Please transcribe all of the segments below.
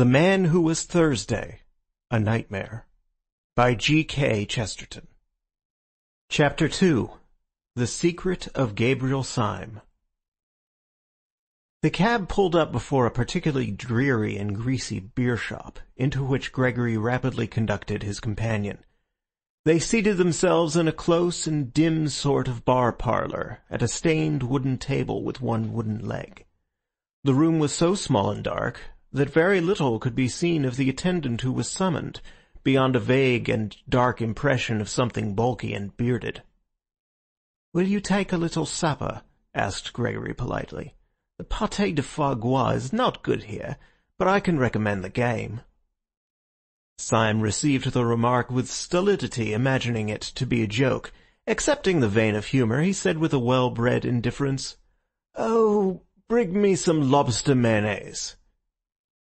The Man Who Was Thursday, A Nightmare, by G.K. Chesterton. Chapter 2. The Secret of Gabriel Syme. The cab pulled up before a particularly dreary and greasy beer shop, into which Gregory rapidly conducted his companion. They seated themselves in a close and dim sort of bar parlour, at a stained wooden table with one wooden leg. The room was so small and dark that very little could be seen of the attendant who was summoned, beyond a vague and dark impression of something bulky and bearded. "Will you take a little supper?" asked Gregory politely. "The pâté de foie gras is not good here, but I can recommend the game." Syme received the remark with stolidity, imagining it to be a joke. Accepting the vein of humour, he said with a well-bred indifference, "Oh, bring me some lobster mayonnaise."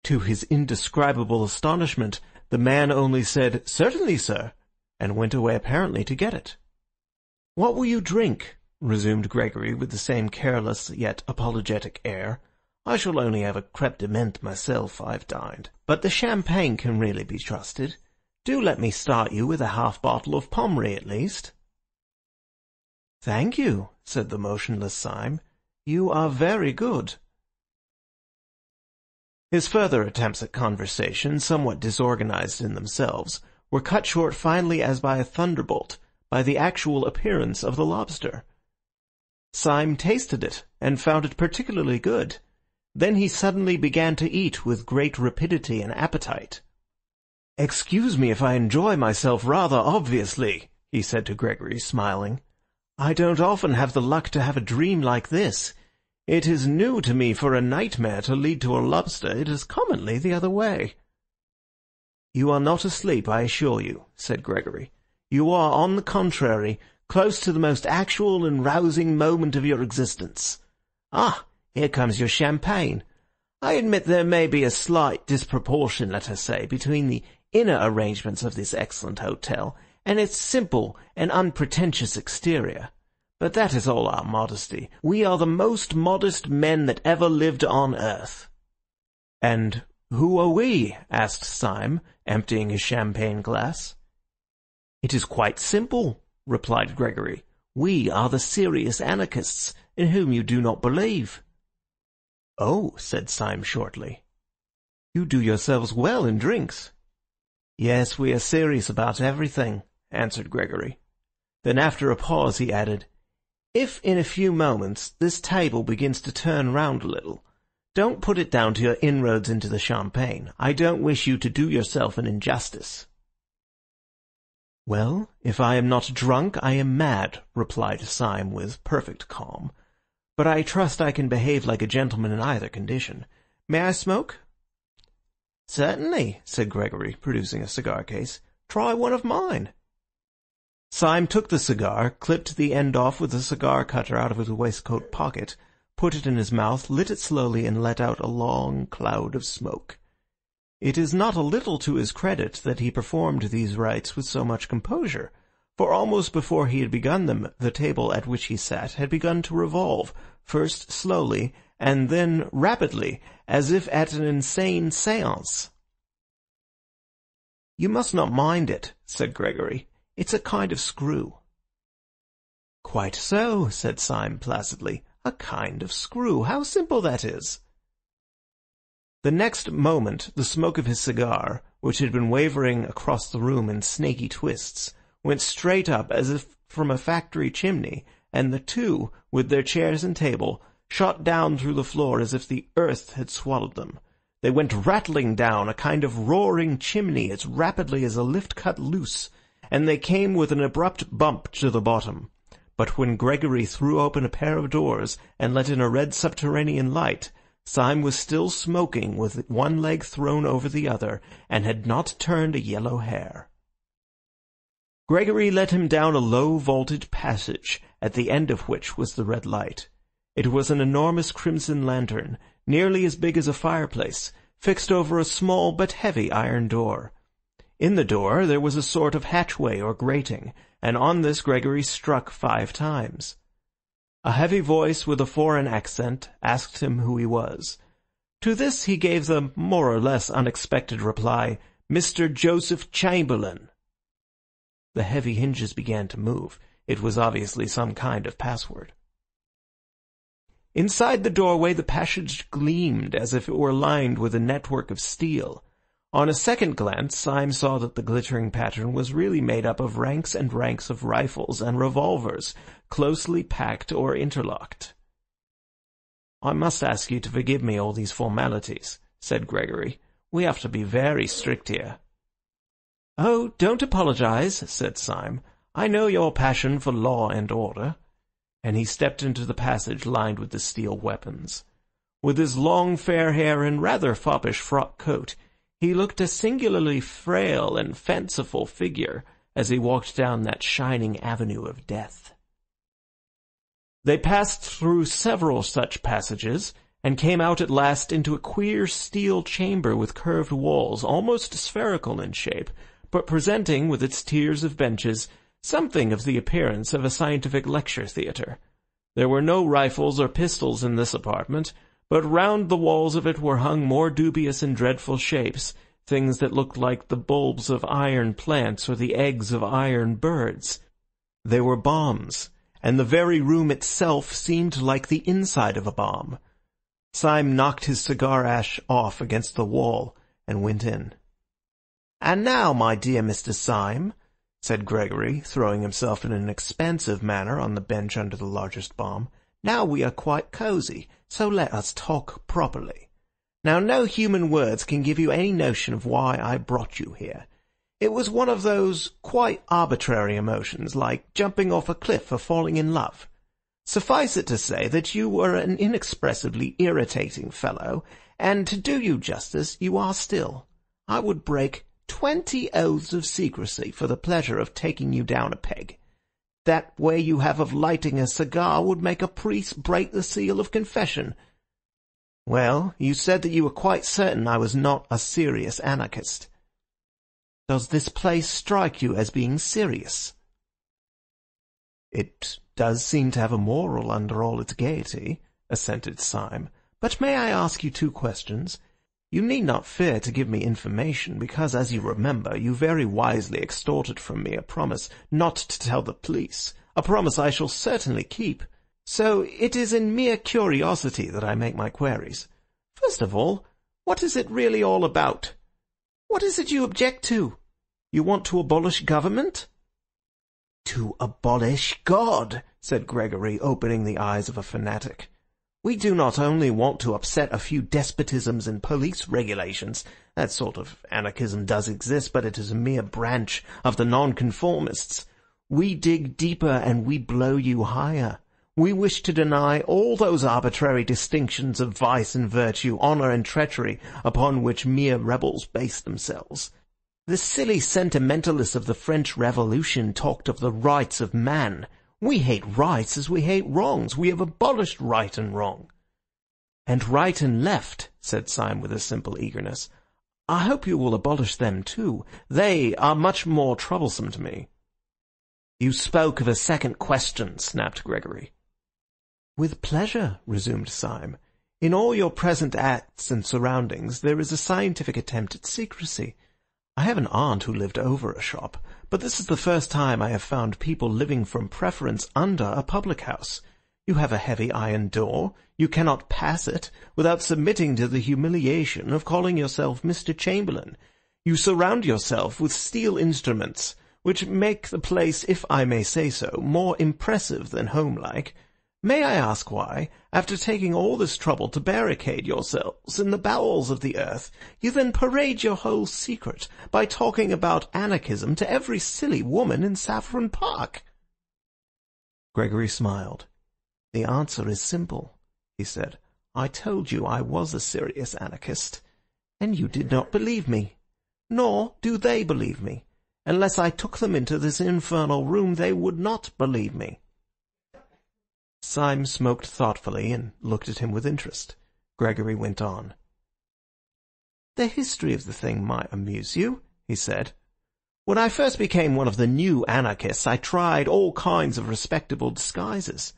To his indescribable astonishment, the man only said, "Certainly, sir," and went away apparently to get it. "What will you drink?" resumed Gregory with the same careless yet apologetic air. "I shall only have a crêpe de menthe myself, I've dined. But the champagne can really be trusted. Do let me start you with a half-bottle of Pommery at least." "Thank you," said the motionless Syme. "You are very good." His further attempts at conversation, somewhat disorganized in themselves, were cut short finally as by a thunderbolt, by the actual appearance of the lobster. Syme tasted it, and found it particularly good. Then he suddenly began to eat with great rapidity and appetite. "Excuse me if I enjoy myself rather obviously," he said to Gregory, smiling. "I don't often have the luck to have a dream like this. It is new to me for a nightmare to lead to a lobster. It is commonly the other way." "You are not asleep, I assure you," said Gregory. "You are, on the contrary, close to the most actual and rousing moment of your existence. Ah, here comes your champagne. I admit there may be a slight disproportion, let us say, between the inner arrangements of this excellent hotel and its simple and unpretentious exterior. But that is all our modesty. We are the most modest men that ever lived on earth." "And who are we?" asked Syme, emptying his champagne glass. "It is quite simple," replied Gregory. "We are the serious anarchists, in whom you do not believe." "Oh," said Syme shortly. "You do yourselves well in drinks." "Yes, we are serious about everything," answered Gregory. Then after a pause he added, "If in a few moments this table begins to turn round a little, don't put it down to your inroads into the champagne. I don't wish you to do yourself an injustice." "Well, if I am not drunk, I am mad," replied Syme with perfect calm. "But I trust I can behave like a gentleman in either condition. May I smoke?" "Certainly," said Gregory, producing a cigar case. "Try one of mine." Syme took the cigar, clipped the end off with a cigar cutter out of his waistcoat pocket, put it in his mouth, lit it slowly, and let out a long cloud of smoke. It is not a little to his credit that he performed these rites with so much composure, for almost before he had begun them, the table at which he sat had begun to revolve, first slowly, and then rapidly, as if at an insane séance. "You must not mind it," said Gregory. "It's a kind of screw." "Quite so," said Syme placidly. "A kind of screw. How simple that is." The next moment the smoke of his cigar, which had been wavering across the room in snaky twists, went straight up as if from a factory chimney, and the two, with their chairs and table, shot down through the floor as if the earth had swallowed them. They went rattling down a kind of roaring chimney as rapidly as a lift cut loose, and they came with an abrupt bump to the bottom. But when Gregory threw open a pair of doors and let in a red subterranean light, Syme was still smoking with one leg thrown over the other, and had not turned a yellow hair. Gregory led him down a low vaulted passage, at the end of which was the red light. It was an enormous crimson lantern, nearly as big as a fireplace, fixed over a small but heavy iron door. In the door there was a sort of hatchway or grating, and on this Gregory struck 5 times. A heavy voice with a foreign accent asked him who he was. To this he gave the more or less unexpected reply, "Mr. Joseph Chamberlain." The heavy hinges began to move. It was obviously some kind of password. Inside the doorway the passage gleamed as if it were lined with a network of steel. On a second glance, Syme saw that the glittering pattern was really made up of ranks and ranks of rifles and revolvers, closely packed or interlocked. "I must ask you to forgive me all these formalities," said Gregory. "We have to be very strict here." "Oh, don't apologize," said Syme. "I know your passion for law and order." And he stepped into the passage lined with the steel weapons. With his long fair hair and rather foppish frock coat, he looked a singularly frail and fanciful figure as he walked down that shining avenue of death. They passed through several such passages, and came out at last into a queer steel chamber with curved walls, almost spherical in shape, but presenting, with its tiers of benches, something of the appearance of a scientific lecture theatre. There were no rifles or pistols in this apartment, but round the walls of it were hung more dubious and dreadful shapes, things that looked like the bulbs of iron plants or the eggs of iron birds. They were bombs, and the very room itself seemed like the inside of a bomb. Syme knocked his cigar ash off against the wall and went in. "And now, my dear Mr. Syme," said Gregory, throwing himself in an expansive manner on the bench under the largest bomb, "now we are quite cosy, so let us talk properly. Now, no human words can give you any notion of why I brought you here. It was one of those quite arbitrary emotions, like jumping off a cliff or falling in love. Suffice it to say that you were an inexpressibly irritating fellow, and to do you justice, you are still. I would break 20 oaths of secrecy for the pleasure of taking you down a peg. That way you have of lighting a cigar would make a priest break the seal of confession. Well, you said that you were quite certain I was not a serious anarchist. Does this place strike you as being serious?" "It does seem to have a moral under all its gaiety," assented Syme. "But may I ask you 2 questions? You need not fear to give me information, because, as you remember, you very wisely extorted from me a promise not to tell the police, a promise I shall certainly keep. So it is in mere curiosity that I make my queries. First of all, what is it really all about? What is it you object to? You want to abolish government?" "To abolish God," said Gregory, opening the eyes of a fanatic. "We do not only want to upset a few despotisms and police regulations. That sort of anarchism does exist, but it is a mere branch of the nonconformists. We dig deeper and we blow you higher. We wish to deny all those arbitrary distinctions of vice and virtue, honour and treachery, upon which mere rebels base themselves. The silly sentimentalists of the French Revolution talked of the rights of man. We hate rights as we hate wrongs. We have abolished right and wrong." "And right and left," said Syme with a simple eagerness. "I hope you will abolish them too. They are much more troublesome to me." "You spoke of a second question," snapped Gregory. "With pleasure," resumed Syme. "In all your present acts and surroundings there is a scientific attempt at secrecy. I have an aunt who lived over a shop, but this is the first time I have found people living from preference under a public house. You have a heavy iron door. You cannot pass it without submitting to the humiliation of calling yourself Mr. Chamberlain. You surround yourself with steel instruments, which make the place, if I may say so, more impressive than homelike. May I ask why, after taking all this trouble to barricade yourselves in the bowels of the earth, you then parade your whole secret by talking about anarchism to every silly woman in Saffron Park?" Gregory smiled. "The answer is simple," he said. "I told you I was a serious anarchist, and you did not believe me. Nor do they believe me. Unless I took them into this infernal room, they would not believe me." Syme smoked thoughtfully and looked at him with interest. Gregory went on. "The history of the thing might amuse you," he said. "When I first became one of the new anarchists, I tried all kinds of respectable disguises.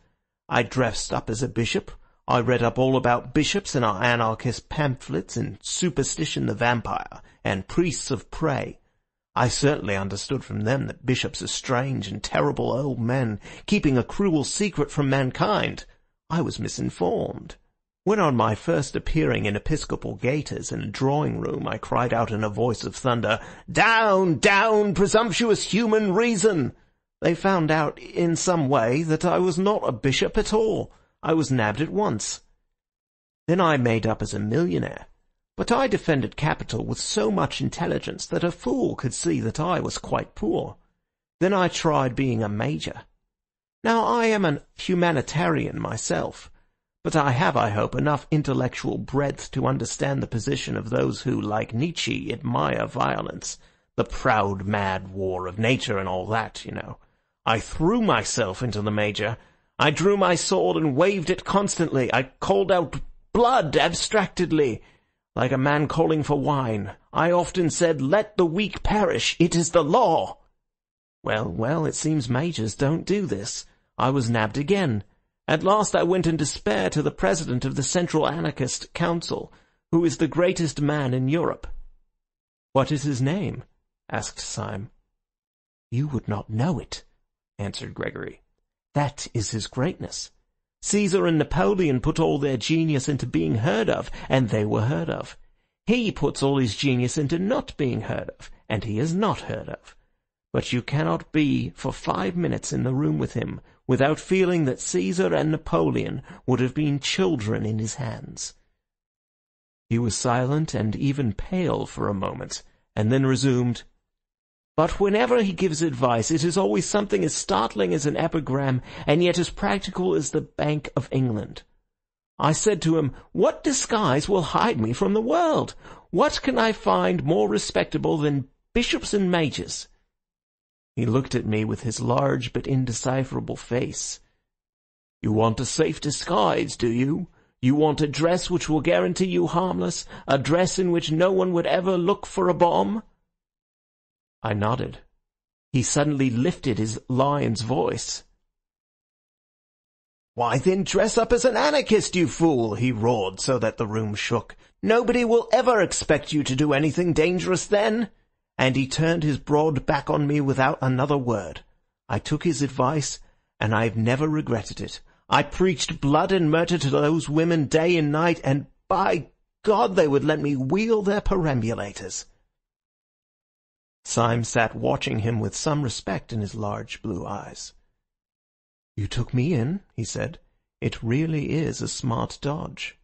I dressed up as a bishop, I read up all about bishops in our anarchist pamphlets, and Superstition the Vampire, and Priests of Prey. I certainly understood from them that bishops are strange and terrible old men, keeping a cruel secret from mankind. I was misinformed. When on my first appearing in episcopal gaiters in a drawing-room I cried out in a voice of thunder, "Down, down, presumptuous human reason!" they found out in some way that I was not a bishop at all. I was nabbed at once. Then I made up as a millionaire. But I defended capital with so much intelligence that a fool could see that I was quite poor. Then I tried being a major. Now I am an humanitarian myself, but I have, I hope, enough intellectual breadth to understand the position of those who, like Nietzsche, admire violence, the proud, mad war of nature and all that, you know. I threw myself into the major. I drew my sword and waved it constantly. I called out blood abstractedly, like a man calling for wine. I often said, "Let the weak perish. It is the law." Well, it seems majors don't do this. I was nabbed again. At last I went in despair to the president of the Central Anarchist Council, who is the greatest man in Europe. "What is his name?" asked Syme. "You would not know it," answered Gregory. "That is his greatness. Caesar and Napoleon put all their genius into being heard of, and they were heard of. He puts all his genius into not being heard of, and he is not heard of. But you cannot be for 5 minutes in the room with him without feeling that Caesar and Napoleon would have been children in his hands." He was silent and even pale for a moment, and then resumed, "But whenever he gives advice, it is always something as startling as an epigram, and yet as practical as the Bank of England. I said to him, 'What disguise will hide me from the world? What can I find more respectable than bishops and majors?' He looked at me with his large but indecipherable face. 'You want a safe disguise, do you? You want a dress which will guarantee you harmless, a dress in which no one would ever look for a bomb?' I nodded. He suddenly lifted his lion's voice. 'Why then dress up as an anarchist, you fool!' he roared so that the room shook. 'Nobody will ever expect you to do anything dangerous then.' And he turned his broad back on me without another word. I took his advice, and I have never regretted it. I preached blood and murder to those women day and night, and by God they would let me wheel their perambulators." Syme sat watching him with some respect in his large blue eyes. "You took me in," he said. "It really is a smart dodge."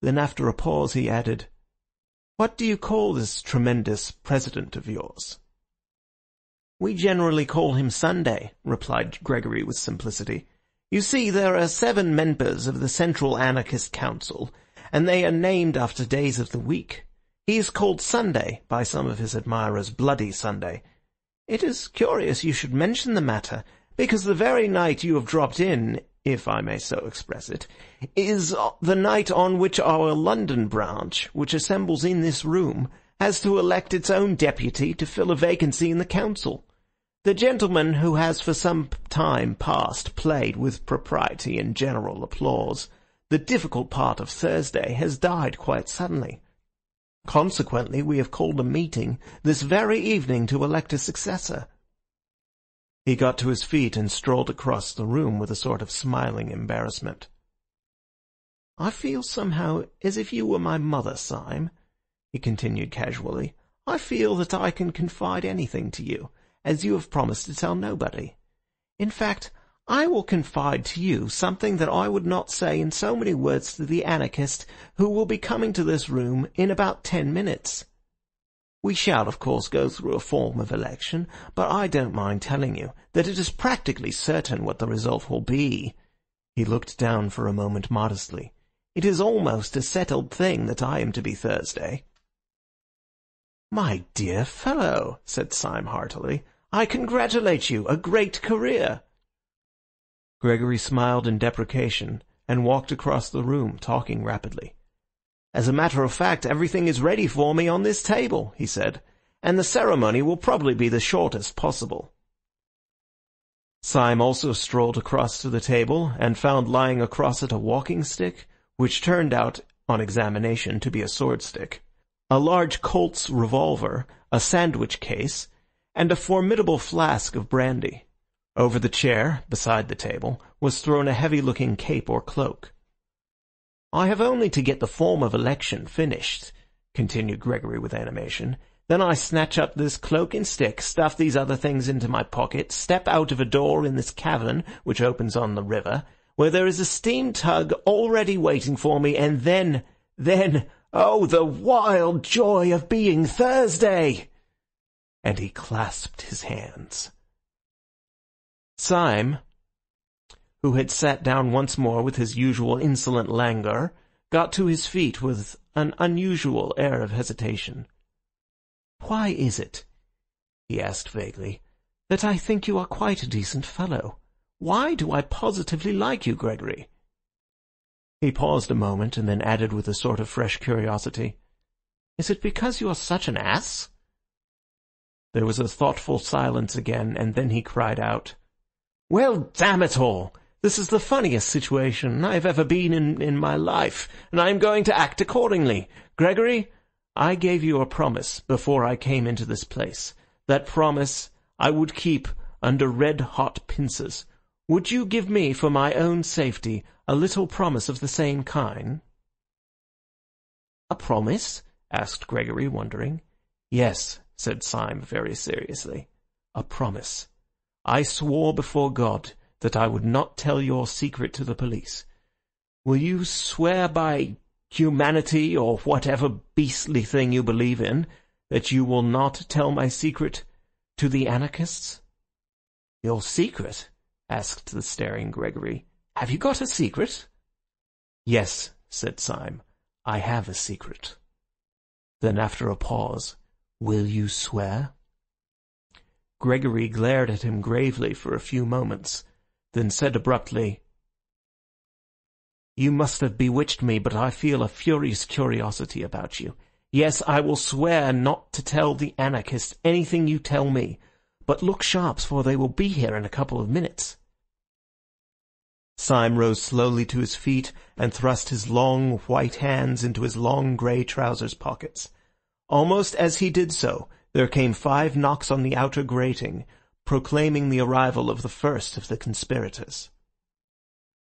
Then after a pause he added, "What do you call this tremendous president of yours?" "We generally call him Sunday," replied Gregory with simplicity. "You see, there are 7 members of the Central Anarchist Council, and they are named after days of the week. He is called Sunday by some of his admirers, Bloody Sunday. It is curious you should mention the matter, because the very night you have dropped in, if I may so express it, is the night on which our London branch, which assembles in this room, has to elect its own deputy to fill a vacancy in the council. The gentleman who has for some time past played with propriety and general applause the difficult part of Thursday has died quite suddenly. Consequently, we have called a meeting this very evening to elect a successor." He got to his feet and strolled across the room with a sort of smiling embarrassment. "I feel somehow as if you were my mother, Syme," he continued casually. "I feel that I can confide anything to you, as you have promised to tell nobody. In fact, I will confide to you something that I would not say in so many words to the anarchist who will be coming to this room in about 10 minutes. We shall, of course, go through a form of election, but I don't mind telling you that it is practically certain what the result will be." He looked down for a moment modestly. "It is almost a settled thing that I am to be Thursday." "My dear fellow," said Syme heartily, "I congratulate you. A great career." Gregory smiled in deprecation and walked across the room, talking rapidly. "As a matter of fact, everything is ready for me on this table," he said, "and the ceremony will probably be the shortest possible." Syme also strolled across to the table, and found lying across it a walking stick, which turned out, on examination, to be a sword-stick, a large Colt's revolver, a sandwich case, and a formidable flask of brandy. Over the chair, beside the table, was thrown a heavy-looking cape or cloak. "I have only to get the form of election finished," continued Gregory with animation. "Then I snatch up this cloak and stick, stuff these other things into my pocket, step out of a door in this cavern, which opens on the river, where there is a steam tug already waiting for me, and then, oh, the wild joy of being Thursday!" And he clasped his hands. Syme, who had sat down once more with his usual insolent languor, got to his feet with an unusual air of hesitation. "Why is it," he asked vaguely, "that I think you are quite a decent fellow? Why do I positively like you, Gregory?" He paused a moment, and then added with a sort of fresh curiosity, "Is it because you are such an ass?" There was a thoughtful silence again, and then he cried out, "Well, damn it all! This is the funniest situation I have ever been in my life, and I am going to act accordingly. Gregory, I gave you a promise before I came into this place. That promise I would keep under red-hot pincers. Would you give me, for my own safety, a little promise of the same kind?" "A promise?" asked Gregory, wondering. "Yes," said Syme very seriously. "A promise. I swore before God that I would not tell your secret to the police. Will you swear by humanity, or whatever beastly thing you believe in, that you will not tell my secret to the anarchists?" "Your secret?" asked the staring Gregory. "Have you got a secret?" "Yes," said Syme, "I have a secret." Then after a pause, "Will you swear?" Gregory glared at him gravely for a few moments, then said abruptly, "You must have bewitched me, but I feel a furious curiosity about you. Yes, I will swear not to tell the anarchists anything you tell me, but look sharp, for they will be here in a couple of minutes." Syme rose slowly to his feet and thrust his long white hands into his long grey trousers pockets. Almost as he did so, there came 5 knocks on the outer grating, proclaiming the arrival of the first of the conspirators.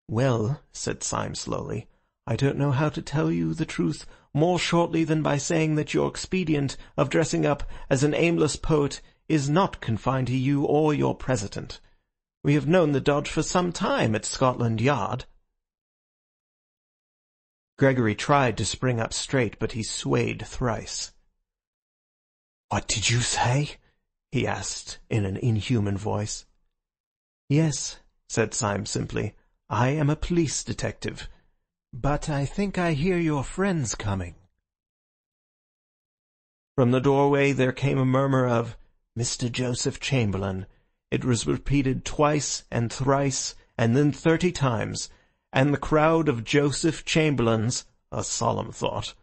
"Well," said Syme slowly, "I don't know how to tell you the truth more shortly than by saying that your expedient of dressing up as an aimless poet is not confined to you or your president. We have known the dodge for some time at Scotland Yard." Gregory tried to spring up straight, but he swayed thrice. "What did you say?" he asked in an inhuman voice. "Yes," said Syme simply, "I am a police detective. But I think I hear your friends coming." From the doorway there came a murmur of "Mr. Joseph Chamberlain." It was repeated twice and thrice, and then 30 times, and the crowd of Joseph Chamberlains, a solemn thought,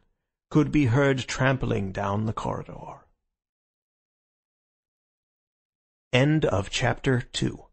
could be heard trampling down the corridor. End of chapter 2.